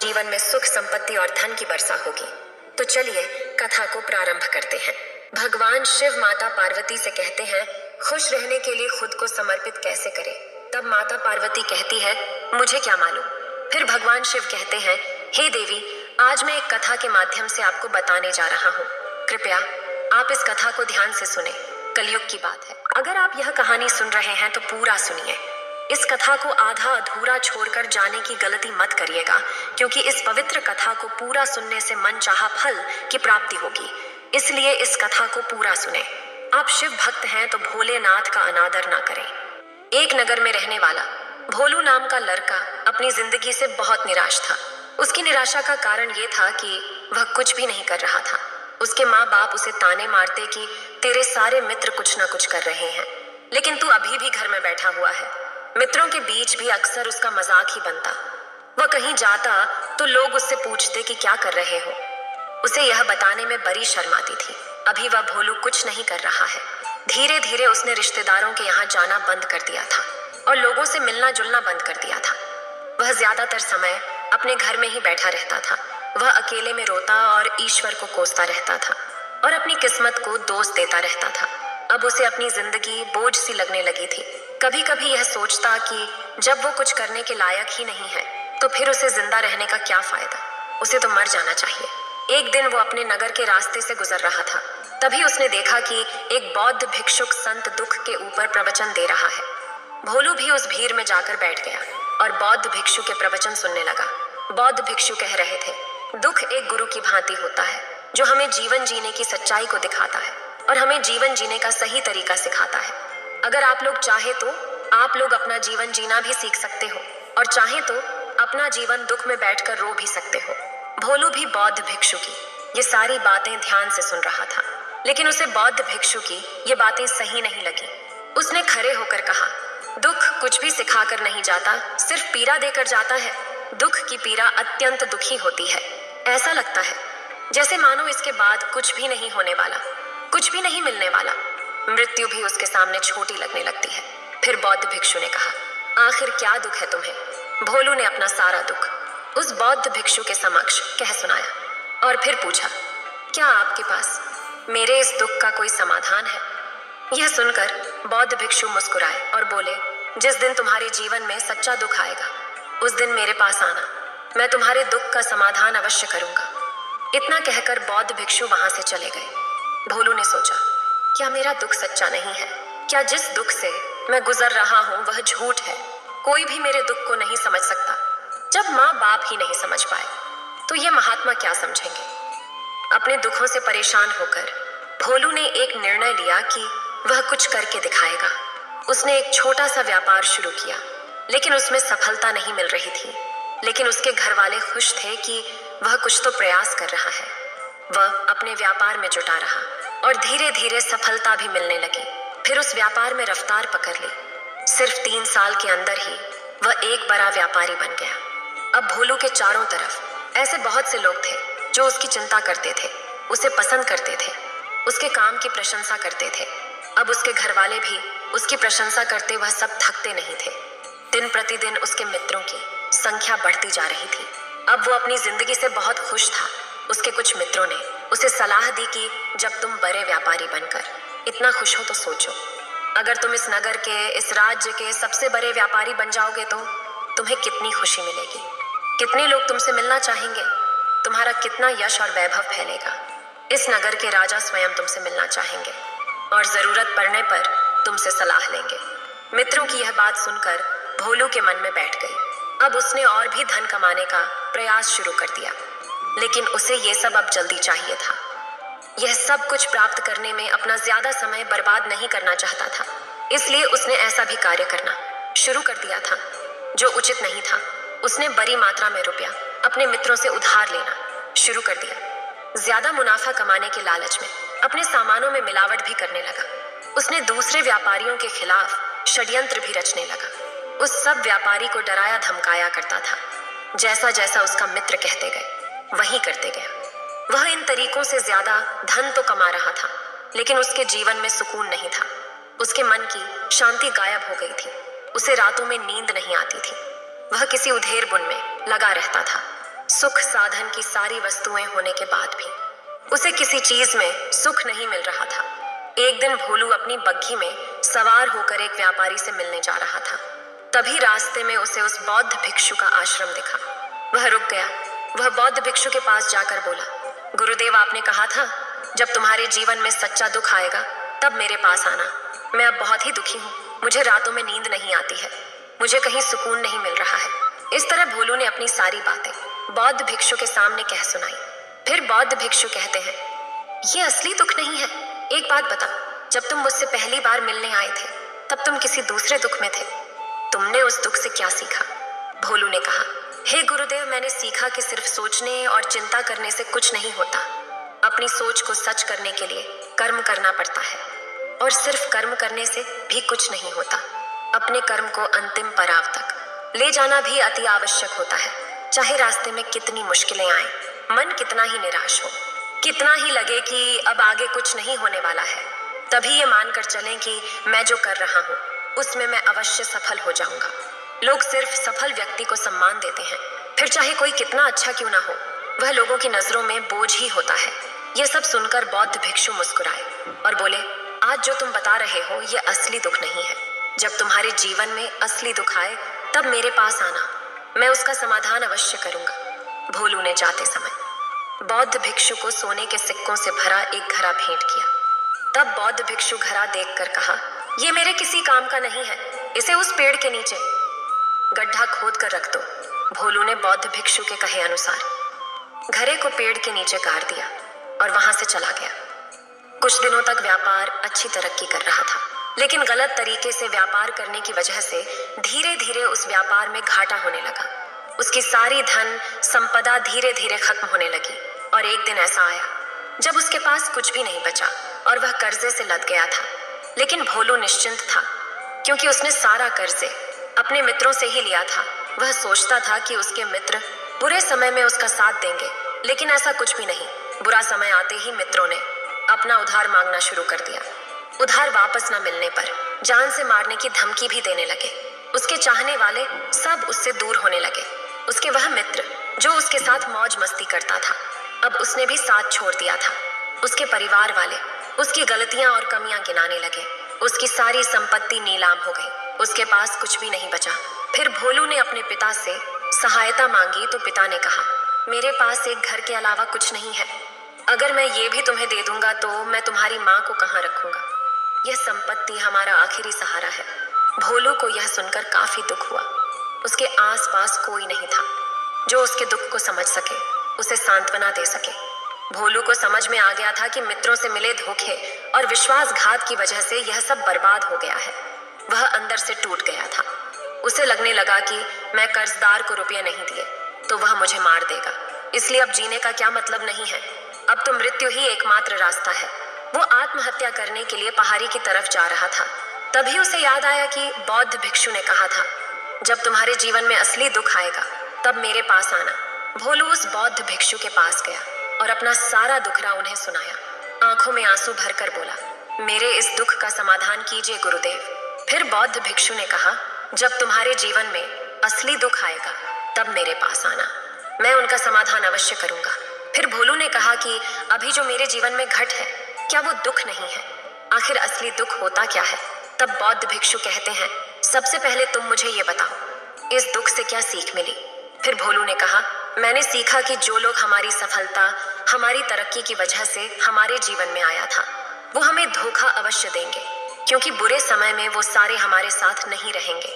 जीवन में सुख संपत्ति और धन की वर्षा होगी। तो चलिए कथा को प्रारंभ करते हैं। भगवान शिव माता पार्वती से कहते हैं, खुश रहने के लिए खुद को समर्पित कैसे करें। तब माता पार्वती कहती है, मुझे क्या मालूम। फिर भगवान शिव कहते हैं, हे देवी, आज मैं एक कथा के माध्यम से आपको बताने जा रहा हूँ। कृपया आप इस कथा को ध्यान से सुने। कलयुग की बात है। अगर आप यह कहानी सुन रहे हैं तो पूरा सुनिए। इस कथा को आधा अधूरा छोड़कर जाने की गलती मत करिएगा, क्योंकि इस पवित्र कथा को पूरा सुनने से मनचाहा फल की प्राप्ति होगी। इसलिए इस कथा को पूरा सुने। आप शिव भक्त हैं तो भोलेनाथ का अनादर ना करें। एक नगर में रहने वाला भोलू नाम का लड़का अपनी जिंदगी से बहुत निराश था। उसकी निराशा का कारण ये था कि वह कुछ भी नहीं कर रहा था। उसके माँ बाप उसे ताने मारते कि तेरे सारे मित्र कुछ ना कुछ कर रहे हैं, लेकिन तू अभी भी घर में बैठा हुआ है। मित्रों के बीच भी अक्सर उसका मजाक ही बनता। वह कहीं जाता तो लोग उससे पूछते कि क्या कर रहे हो। उसे यह बताने में बड़ी शर्म आती थी। अभी वह भोलू कुछ नहीं कर रहा है। धीरे धीरे उसने रिश्तेदारों के यहाँ जाना बंद कर दिया था और लोगों से मिलना जुलना बंद कर दिया था। वह ज्यादातर समय अपने घर में ही बैठा रहता था। वह अकेले में रोता और ईश्वर को कोसता रहता था और अपनी किस्मत को दोष देता रहता था। अब उसे अपनी जिंदगी बोझ सी लगने लगी थी। कभी कभी यह सोचता कि जब वो कुछ करने के लायक ही नहीं है तो फिर उसे जिंदा रहने का क्या फायदा। उसे तो मर जाना चाहिए। एक दिन वो अपने नगर के रास्ते से गुजर रहा था। तभी उसने देखा कि एक बौद्ध भिक्षुक संत दुख के ऊपर प्रवचन दे रहा है। भोलू भी उस भीड़ में जाकर बैठ गया और बौद्ध भिक्षु के प्रवचन सुनने लगा। बौद्ध भिक्षु कह रहे थे, दुख एक गुरु की भांति होता है जो हमें जीवन जीने की सच्चाई को दिखाता है और हमें जीवन जीने का सही तरीका सिखाता है। अगर आप लोग चाहे तो आप लोग अपना जीवन जीना भी सीख सकते हो और चाहे तो अपना जीवन दुख में बैठकर रो भी सकते हो। भोलू भी बौद्ध भिक्षु की ये सारी बातें ध्यान से सुन रहा था, लेकिन उसे बौद्ध भिक्षु की ये बातें सही नहीं लगी। उसने खड़े होकर कहा, दुख कुछ भी सिखाकर नहीं जाता, सिर्फ पीड़ा देकर जाता है। दुख की पीड़ा अत्यंत दुखी होती है। ऐसा लगता है जैसे मानो इसके बाद कुछ भी नहीं होने वाला, कुछ भी नहीं मिलने वाला। मृत्यु भी उसके सामने छोटी लगने लगती है। फिर बौद्ध भिक्षु ने कहा, आखिर क्या दुख है तुम्हें। भोलू ने अपना सारा दुख उस बौद्ध भिक्षु के समक्ष कह सुनाया और फिर पूछा, क्या आपके पास मेरे इस दुख का कोई समाधान है। यह सुनकर बौद्ध भिक्षु मुस्कुराए और बोले, जिस दिन तुम्हारे जीवन में सच्चा दुख आएगा उस दिन मेरे पास आना, मैं तुम्हारे दुख का समाधान अवश्य करूंगा। इतना कहकर बौद्ध भिक्षु वहां से चले गए। भोलू ने सोचा, क्या मेरा दुख सच्चा नहीं है। क्या जिस दुख से मैं गुजर रहा हूँ वह झूठ है। कोई भी मेरे दुख को नहीं समझ सकता। जब माँ बाप ही नहीं समझ पाए तो ये महात्मा क्या समझेंगे। अपने दुखों से परेशान होकर भोलू ने एक निर्णय लिया कि वह कुछ करके दिखाएगा। उसने एक छोटा सा व्यापार शुरू किया, लेकिन उसमें सफलता नहीं मिल रही थी। लेकिन उसके घर वाले खुश थे कि वह कुछ तो प्रयास कर रहा है। वह अपने व्यापार में जुटा रहा और धीरे धीरे सफलता भी मिलने लगी। फिर उस व्यापार में रफ्तार पकड़ ली। सिर्फ 3 साल के अंदर ही वह एक बड़ा व्यापारी बन गया। अब भोलू के चारों तरफ ऐसे बहुत से लोग थे जो उसकी चिंता करते थे, उसे पसंद करते थे, उसके काम की प्रशंसा करते थे। अब उसके घर वाले भी उसकी प्रशंसा करते वह सब थकते नहीं थे। दिन प्रतिदिन उसके मित्रों की संख्या बढ़ती जा रही थी। अब वो अपनी जिंदगी से बहुत खुश था। उसके कुछ मित्रों ने उसे सलाह दी कि जब तुम बड़े व्यापारी बनकर इतना खुश हो तो सोचो, अगर तुम इस नगर के, इस राज्य के सबसे बड़े व्यापारी बन जाओगे तो तुम्हें कितनी खुशी मिलेगी। कितने लोग तुमसे मिलना चाहेंगे। तुम्हारा कितना यश और वैभव फैलेगा। इस नगर के राजा स्वयं तुमसे मिलना चाहेंगे और जरूरत पड़ने पर तुमसे सलाह लेंगे। मित्रों की यह बात सुनकर भोलू के मन में बैठ गई। अब उसने और भी धन कमाने का प्रयास शुरू कर दिया, लेकिन उसे ये सब अब जल्दी चाहिए था। यह सब कुछ प्राप्त करने में अपना ज्यादा समय बर्बाद नहीं करना चाहता था। इसलिए उसने ऐसा भी कार्य करना शुरू कर दिया था जो उचित नहीं था। उसने बड़ी मात्रा में रुपया अपने मित्रों से उधार लेना शुरू कर दिया। ज्यादा मुनाफा कमाने के लालच में अपने सामानों में मिलावट भी करने लगा। उसने दूसरे व्यापारियों के खिलाफ षड्यंत्र भी रचने लगा। उस सब व्यापारी को डराया धमकाया करता था। जैसा जैसा उसका मित्र कहते गए वही करते गया। वह इन तरीकों से ज्यादा धन तो कमा रहा था, लेकिन उसके जीवन में सुकून नहीं था। उसके मन की शांति गायब हो गई थी। उसे रातों में नींद नहीं आती थी। वह किसी उधेड़ बुन में लगा रहता था। सुख साधन की सारी वस्तुएं होने के बाद भी उसे किसी चीज में सुख नहीं मिल रहा था। एक दिन भोलू अपनी बग्घी में सवार होकर एक व्यापारी से मिलने जा रहा था। तभी रास्ते में उसे उस बौद्ध भिक्षु का आश्रम दिखा। वह रुक गया। वह बौद्ध भिक्षु के पास जाकर बोला, गुरुदेव, आपने कहा था जब तुम्हारे जीवन में सच्चा दुख आएगा तब मेरे पास आना। मैं अब बहुत ही दुखी हूँ। मुझे रातों में नींद नहीं आती है। मुझे कहीं सुकून नहीं मिल रहा है। इस तरह भोलू ने अपनी सारी बातें बौद्ध भिक्षु के सामने कह सुनाई। फिर बौद्ध भिक्षु कहते हैं, ये असली दुख नहीं है। एक बात बता, जब तुम मुझसे पहली बार मिलने आए थे तब तुम किसी दूसरे दुख में थे। तुमने उस दुख से क्या सीखा? भोलू ने कहा, हे गुरुदेव, मैंने सीखा कि सिर्फ सोचने और चिंता करने से कुछ नहीं होता। अपनी सोच को सच करने के लिए कर्म करना पड़ता है, और सिर्फ कर्म करने से भी कुछ नहीं होता। अपने कर्म को अंतिम पड़ाव तक ले जाना भी अति आवश्यक होता है। चाहे रास्ते में कितनी मुश्किलें आए, मन कितना ही निराश हो, कितना ही लगे कि अब आगे कुछ नहीं होने वाला है, तभी ये मानकर चलें कि मैं जो कर रहा हूँ उसमें मैं अवश्य सफल हो जाऊंगा। लोग सिर्फ सफल व्यक्ति को सम्मान देते हैं, फिर चाहे कोई कितना अच्छा क्यों ना हो, वह लोगों की नजरों में बोझ ही होता है। यह सब सुनकर बौद्ध भिक्षु मुस्कुराए और बोले, आज जो तुम बता रहे हो ये असली दुख नहीं है। जब तुम्हारे जीवन में असली दुख आए तब मेरे पास आना, मैं उसका समाधान अवश्य करूंगा। भोलू ने जाते समय बौद्ध भिक्षु को सोने के सिक्कों से भरा एक घड़ा भेंट किया। तब बौद्ध भिक्षु घड़ा देखकर कहा, ये मेरे किसी काम का नहीं है, इसे उस पेड़ के नीचे गड्ढा खोद कर रख दो। भोलू ने बौद्ध भिक्षु के कहे अनुसार घड़े को पेड़ के नीचे गाड़ दिया और वहां से चला गया। कुछ दिनों तक व्यापार अच्छी तरक्की कर रहा था, लेकिन गलत तरीके से व्यापार करने की वजह से धीरे धीरे उस व्यापार में घाटा होने लगा। उसकी सारी धन संपदा धीरे धीरे खत्म होने लगी और एक दिन ऐसा आया जब उसके पास कुछ भी नहीं बचा और वह कर्जे से लद गया था। लेकिन भोलू निश्चिंत था, क्योंकि उसने सारा कर्जे अपने मित्रों से ही लिया था। वह सोचता था कि उसके मित्र बुरे समय में उसका साथ देंगे, लेकिन ऐसा कुछ भी नहीं। बुरा समय आते ही मित्रों ने अपना उधार मांगना शुरू कर दिया। उधार वापस न मिलने पर जान से मारने की धमकी भी देने लगे। उसके चाहने वाले सब उससे दूर होने लगे। उसके वह मित्र जो उसके साथ मौज मस्ती करता था, अब उसने भी साथ छोड़ दिया था। उसके परिवार वाले उसकी गलतियां और कमियां गिनाने लगे। उसकी सारी संपत्ति नीलाम हो गई, उसके पास कुछ भी नहीं बचा। फिर भोलू ने अपने पिता से सहायता मांगी तो पिता ने कहा, मेरे पास एक घर के अलावा कुछ नहीं है। अगर मैं ये भी तुम्हें दे दूंगा तो मैं तुम्हारी माँ को कहाँ रखूंगा? यह संपत्ति हमारा आखिरी सहारा है। भोलू को यह सुनकर काफी दुख हुआ। उसके आसपास कोई नहीं था जो उसके दुख को समझ सके, उसे सांत्वना दे सके। भोलू को समझ में आ गया था कि मित्रों से मिले धोखे और विश्वासघात की वजह से यह सब बर्बाद हो गया है। वह अंदर से टूट गया था। उसे लगने लगा कि मैं कर्जदार को रुपये नहीं दिए तो वह मुझे मार देगा, इसलिए अब जीने का क्या मतलब नहीं है। अब तो मृत्यु ही एकमात्र रास्ता है। वो आत्महत्या करने के लिए पहाड़ी की तरफ जा रहा था। तभी उसे याद आया कि बौद्ध भिक्षु ने कहा था, जब तुम्हारे जीवन में असली दुख आएगा तब मेरे पास आना। भोलू उस बौद्ध भिक्षु के पास गया और अपना सारा दुखड़ा उन्हें सुनाया। आंखों में आंसू भरकर बोला, मेरे इस दुख का समाधान कीजिए गुरुदेव। फिर बौद्ध भिक्षु ने कहा, जब तुम्हारे जीवन में असली दुख आएगा तब मेरे पास आना, मैं उनका समाधान अवश्य करूंगा। फिर भोलू ने कहा कि अभी जो मेरे जीवन में घट है, क्या वो दुख नहीं है? आखिर असली दुख होता क्या है? तब बौद्ध भिक्षु कहते हैं, सबसे पहले तुम मुझे ये बताओ, इस दुख से क्या सीख मिली? फिर भोलू ने कहा, मैंने सीखा कि जो लोग हमारी सफलता, हमारी तरक्की की वजह से हमारे जीवन में आया था, वो हमें धोखा अवश्य देंगे, क्योंकि बुरे समय में वो सारे हमारे साथ नहीं रहेंगे।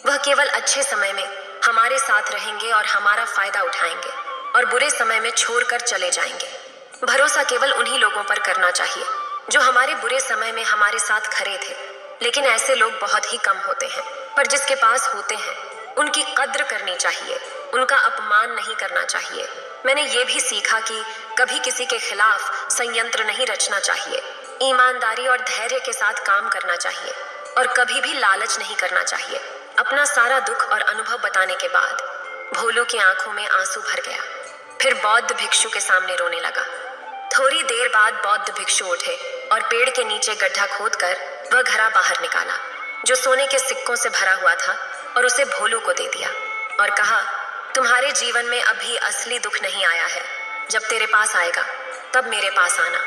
वह केवल अच्छे समय में हमारे साथ रहेंगे और हमारा फायदा उठाएंगे, और बुरे समय में छोड़कर चले जाएंगे। भरोसा केवल उन्हीं लोगों पर करना चाहिए जो हमारे बुरे समय में हमारे साथ खड़े थे। लेकिन ऐसे लोग बहुत ही कम होते हैं, पर जिसके पास होते हैं उनकी कद्र करनी चाहिए, उनका अपमान नहीं करना चाहिए। मैंने ये भी सीखा कि कभी किसी के खिलाफ संयंत्र नहीं रचना चाहिए, ईमानदारी और धैर्य के साथ काम करना चाहिए, और कभी भी लालच नहीं करना चाहिए। अपना सारा दुख और अनुभव बताने के बाद भोलू की आंखों में आंसू भर गया। फिर बौद्ध भिक्षु के सामने रोने लगा। थोड़ी देर बाद बौद्ध भिक्षु उठे और पेड़ के नीचे गड्ढा खोदकर वह घड़ा बाहर निकाला, जो सोने के सिक्कों से भरा हुआ था, और उसे भोलू को दे दिया और कहा, तुम्हारे जीवन में अभी असली दुख नहीं आया है। जब तेरे पास आएगा तब मेरे पास आना।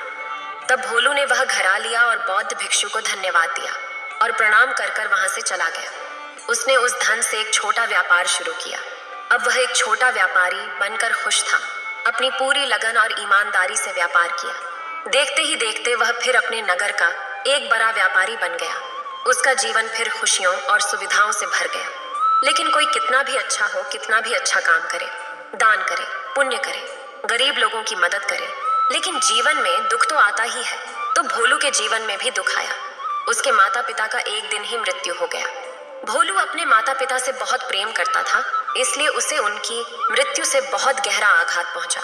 तब भोलू ने वह घरा लिया और बौद्ध भिक्षु को धन्यवाद दिया और प्रणाम कर कर वहां से चला गया। उसने उस धन से एक छोटा व्यापार शुरू किया। अब वह एक छोटा व्यापारी बनकर खुश था। अपनी पूरी लगन और ईमानदारी से व्यापार किया। देखते ही देखते वह फिर अपने नगर का एक बड़ा व्यापारी बन गया। उसका जीवन फिर खुशियों और सुविधाओं से भर गया। लेकिन कोई कितना भी अच्छा हो, कितना भी अच्छा काम करे, दान करे, पुण्य करे, गरीब लोगों की मदद करे, लेकिन जीवन में दुख तो आता ही है। तो भोलू के जीवन में भी दुख आया। उसके माता पिता का एक दिन ही मृत्यु हो गया। भोलू अपने माता पिता से बहुत प्रेम करता था, इसलिए उसे उनकी मृत्यु से बहुत गहरा आघात पहुंचा।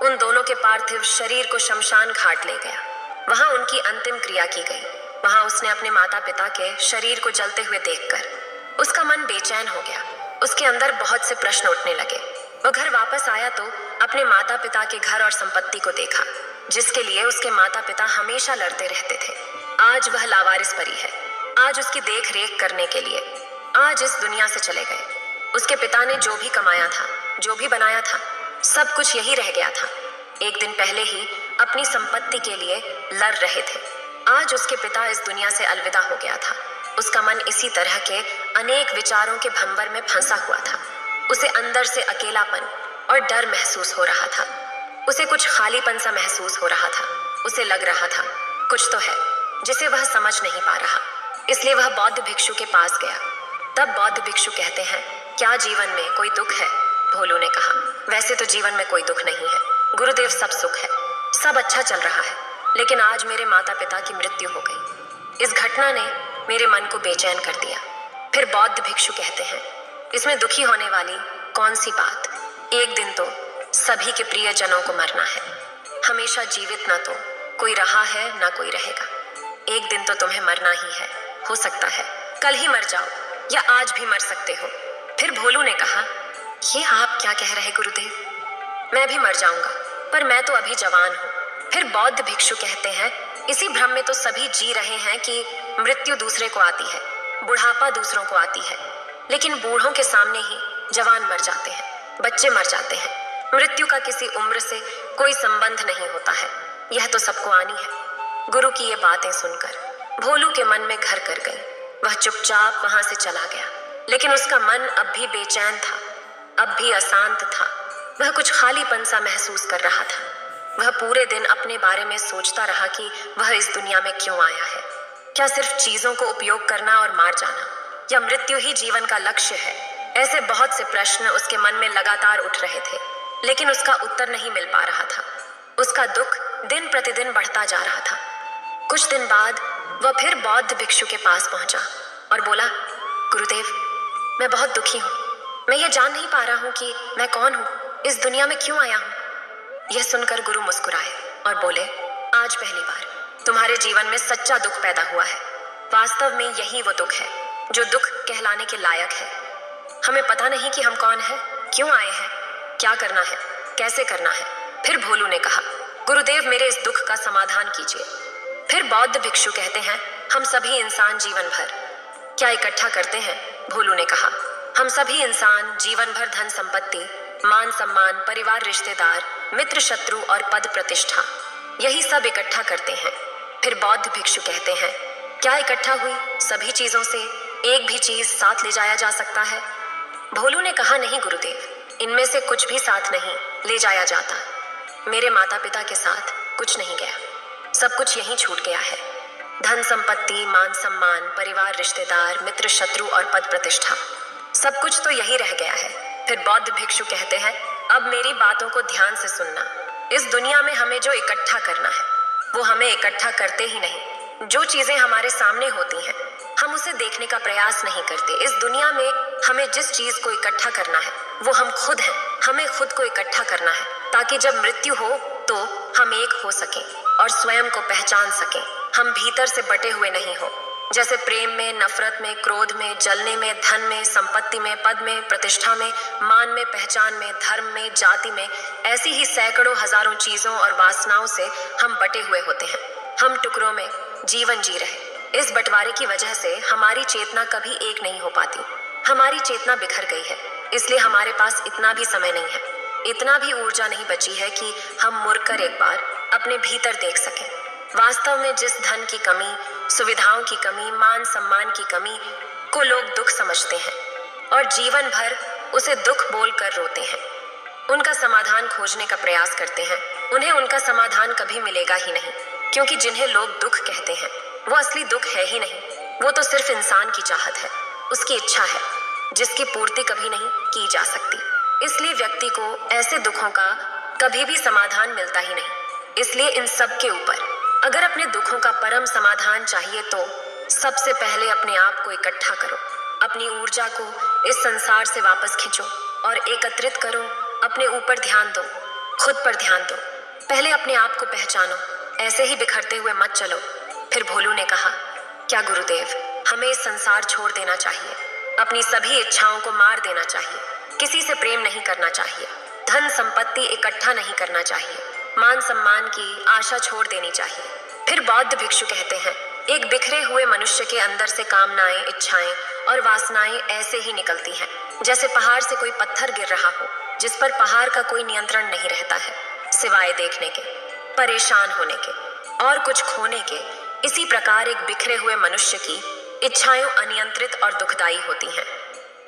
उन दोनों के पार्थिव शरीर को शमशान घाट ले गया। वहां उनकी अंतिम क्रिया की गई। वहां उसने अपने माता पिता के शरीर को जलते हुए देखकर उसका मन बेचैन हो गया। उसके अंदर बहुत से प्रश्न उठने लगे। वो घर वापस आया तो अपने माता पिता के घर और संपत्ति को देखा, जिसके लिए उसके माता पिता हमेशा लड़ते रहते थे। आज वह लावारिस परी है। आज उसकी देख रेख करने के लिए आज इस दुनिया से चले गए। उसके पिता ने जो भी कमाया था, जो भी बनाया था, सब कुछ यही रह गया था। एक दिन पहले ही अपनी संपत्ति के लिए लड़ रहे थे। आज उसके पिता इस दुनिया से अलविदा हो गया था। उसका मन इसी तरह के अनेक विचारों के भंवर में फंसा हुआ था। उसे अंदर से अकेलापन और डर महसूस हो रहा था। उसे कुछ खालीपन सा महसूस हो रहा था। उसे लग रहा था कुछ तो है जिसे वह समझ नहीं पा रहा। इसलिए वह बौद्ध भिक्षु के पास गया। तब बौद्ध भिक्षु कहते हैं, क्या जीवन में कोई दुख है? भोलू ने कहा, वैसे तो जीवन में कोई दुख नहीं है गुरुदेव, सब सुख है, सब अच्छा चल रहा है। लेकिन आज मेरे माता पिता की मृत्यु हो गई। इस घटना ने मेरे मन को बेचैन कर दिया। फिर बौद्ध भिक्षु कहते हैं, इसमें दुखी होने वाली कौन सी बात? एक दिन तो सभी के प्रिय जनों को मरना है। हमेशा जीवित ना तो कोई रहा है ना कोई रहेगा। एक दिन तो तुम्हें मरना ही है। हो सकता है कल ही मर जाओ या आज भी मर सकते हो। फिर भोलू ने कहा, ये आप क्या कह रहे गुरुदेव? मैं भी मर जाऊंगा, पर मैं तो अभी जवान हूँ। फिर बौद्ध भिक्षु कहते हैं, इसी भ्रम में तो सभी जी रहे हैं कि मृत्यु दूसरे को आती है, बुढ़ापा दूसरों को आती है। लेकिन बूढ़ों के सामने ही जवान मर जाते हैं, बच्चे मर जाते हैं। मृत्यु का किसी उम्र से कोई संबंध नहीं होता है। यह तो सबको आनी है। गुरु की ये बातें सुनकर भोलू के मन में घर कर गई। वह चुपचाप वहां से चला गया। लेकिन उसका मन अब भी बेचैन था, अब भी अशांत था। वह कुछ खालीपन सा महसूस कर रहा था। वह पूरे दिन अपने बारे में सोचता रहा कि वह इस दुनिया में क्यों आया है। क्या सिर्फ चीजों को उपयोग करना और मार जाना, या मृत्यु ही जीवन का लक्ष्य है? ऐसे बहुत से प्रश्न उसके मन में लगातार उठ रहे थे, लेकिन उसका उत्तर नहीं मिल पा रहा था। उसका दुख दिन प्रतिदिन बढ़ता जा रहा था। कुछ दिन बाद वह फिर बौद्ध भिक्षु के पास पहुंचा और बोला, गुरुदेव, मैं बहुत दुखी हूँ। मैं ये जान नहीं पा रहा हूँ कि मैं कौन हूँ, इस दुनिया में क्यों आया हूँ। यह सुनकर गुरु मुस्कुराए और बोले, आज पहली बार तुम्हारे जीवन में सच्चा दुख पैदा हुआ है। वास्तव में यही वो दुख है जो दुख कहलाने के लायक है। हमें पता नहीं कि हम कौन हैं, क्यों आए हैं, क्या करना है, कैसे करना है। फिर भोलू ने कहा, गुरुदेव, मेरे इस दुख का समाधान कीजिए। फिर बौद्ध भिक्षु कहते हैं, हम सभी इंसान जीवन भर क्या इकट्ठा करते हैं? भोलू ने कहा, हम सभी इंसान जीवन भर धन संपत्ति, मान सम्मान, परिवार, रिश्तेदार, मित्र, शत्रु और पद प्रतिष्ठा, यही सब इकट्ठा करते हैं। फिर बौद्ध भिक्षु कहते हैं, क्या इकट्ठा हुई सभी चीजों से एक भी चीज साथ ले जाया जा सकता है? भोलू ने कहा, नहीं गुरुदेव, इनमें से कुछ भी साथ नहीं ले जाया जाता। मेरे माता पिता के साथ कुछ नहीं गया, सब कुछ यहीं छूट गया है। धन संपत्ति, मान सम्मान, परिवार, रिश्तेदार, मित्र, शत्रु और पद प्रतिष्ठा, सब कुछ तो यही रह गया है। फिर बौद्ध भिक्षु कहते हैं, अब मेरी बातों को ध्यान से सुनना। इस दुनिया में हमें जो इकट्ठा करना है वो हमें इकट्ठा करते ही नहीं। जो चीजें हमारे सामने होती हैं हम उसे देखने का प्रयास नहीं करते। इस दुनिया में हमें जिस चीज को इकट्ठा करना है वो हम खुद हैं। हमें खुद को इकट्ठा करना है ताकि जब मृत्यु हो तो हम एक हो सकें और स्वयं को पहचान सकें। हम भीतर से बटे हुए नहीं हो। जैसे प्रेम में, नफरत में, क्रोध में, जलने में, धन में, संपत्ति में, पद में, प्रतिष्ठा में, मान में, पहचान में, धर्म में, जाति में, ऐसी ही सैकड़ों हजारों चीजों और वासनाओं से हम बटे हुए होते हैं। हम टुकड़ों में जीवन जी रहे। इस बंटवारे की वजह से हमारी चेतना कभी एक नहीं हो पाती। हमारी चेतना बिखर गई है। इसलिए हमारे पास इतना भी समय नहीं है, इतना भी ऊर्जा नहीं बची है कि हम मुड़कर एक बार अपने भीतर देख सकें। वास्तव में जिस धन की कमी, सुविधाओं की कमी, मान सम्मान की कमी को लोग दुख समझते हैं और जीवन भर उसे दुख बोलकर रोते हैं, उनका समाधान खोजने का प्रयास करते हैं, उन्हें उनका समाधान कभी मिलेगा ही नहीं, क्योंकि जिन्हें लोग दुख कहते हैं वो असली दुख है ही नहीं। वो तो सिर्फ इंसान की चाहत है, उसकी इच्छा है, जिसकी पूर्ति कभी नहीं की जा सकती। इसलिए व्यक्ति को ऐसे दुखों का कभी भी समाधान मिलता ही नहीं। इसलिए इन सब के ऊपर अगर अपने दुखों का परम समाधान चाहिए तो सबसे पहले अपने आप को इकट्ठा करो, अपनी ऊर्जा को इस संसार से वापस खींचो और एकत्रित करो। अपने ऊपर ध्यान दो, खुद पर ध्यान दो, पहले अपने आप को पहचानो, ऐसे ही बिखरते हुए मत चलो। फिर भोलू ने कहा, क्या गुरुदेव, हमें इस संसार छोड़ देना चाहिए, अपनी सभी इच्छाओं को मार देना चाहिए, किसी से प्रेम नहीं करना चाहिए, धन संपत्ति इकट्ठा नहीं करना चाहिए, मान सम्मान की आशा छोड़ देनी चाहिए। फिर बौद्ध भिक्षु कहते हैं, एक बिखरे हुए मनुष्य के अंदर से कामनाएं, इच्छाएं और वासनाएं ऐसे ही निकलती हैं जैसे पहाड़ से कोई पत्थर गिर रहा हो, जिस पर पहाड़ का कोई नियंत्रण नहीं रहता है, सिवाय देखने के, परेशान होने के और कुछ खोने के। इसी प्रकार एक बिखरे हुए मनुष्य की इच्छाएं अनियंत्रित और दुखदायी होती हैं।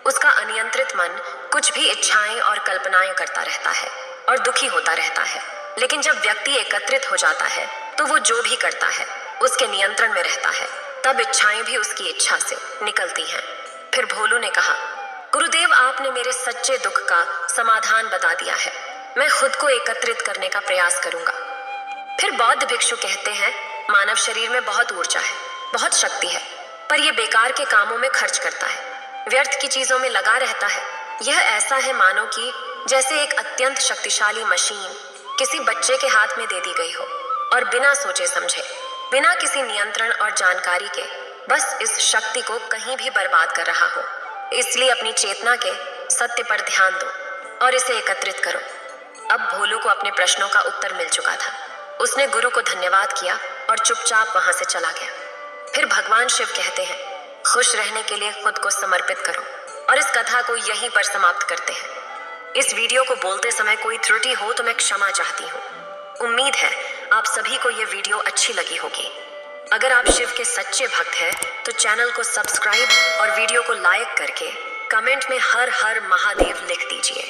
उसका अनियंत्रित मन कुछ भी इच्छाएं और कल्पनाएं करता रहता है और दुखी होता रहता है। लेकिन जब व्यक्ति एकत्रित हो जाता है तो वो जो भी करता है उसके नियंत्रण में रहता है, तब इच्छाएं भी उसकी इच्छा से निकलती हैं। फिर भोलू ने कहा, गुरुदेव, आपने मेरे सच्चे दुख का समाधान बता दिया है, मैं खुद को एकत्रित करने का प्रयास करूंगा। फिर बौद्ध भिक्षु कहते हैं, मानव शरीर में बहुत ऊर्जा है, बहुत शक्ति है, पर यह बेकार के कामों में खर्च करता है, व्यर्थ की चीजों में लगा रहता है। यह ऐसा है मानो कि जैसे एक अत्यंत शक्तिशाली मशीन किसी बच्चे के हाथ में दे दी गई हो और बिना सोचे समझे, बिना किसी नियंत्रण और जानकारी के बस इस शक्ति को कहीं भी बर्बाद कर रहा हो। इसलिए अपनी चेतना के सत्य पर ध्यान दो और इसे एकत्रित करो। अब भोलू को अपने प्रश्नों का उत्तर मिल चुका था। उसने गुरु को धन्यवाद किया और चुपचाप वहां से चला गया। फिर भगवान शिव कहते हैं, खुश रहने के लिए खुद को समर्पित करो। और इस कथा को यहीं पर समाप्त करते हैं। इस वीडियो को बोलते समय कोई त्रुटि हो तो मैं क्षमा चाहती हूँ। उम्मीद है आप सभी को यह वीडियो अच्छी लगी होगी। अगर आप शिव के सच्चे भक्त हैं तो चैनल को सब्सक्राइब और वीडियो को लाइक करके कमेंट में हर हर महादेव लिख दीजिए।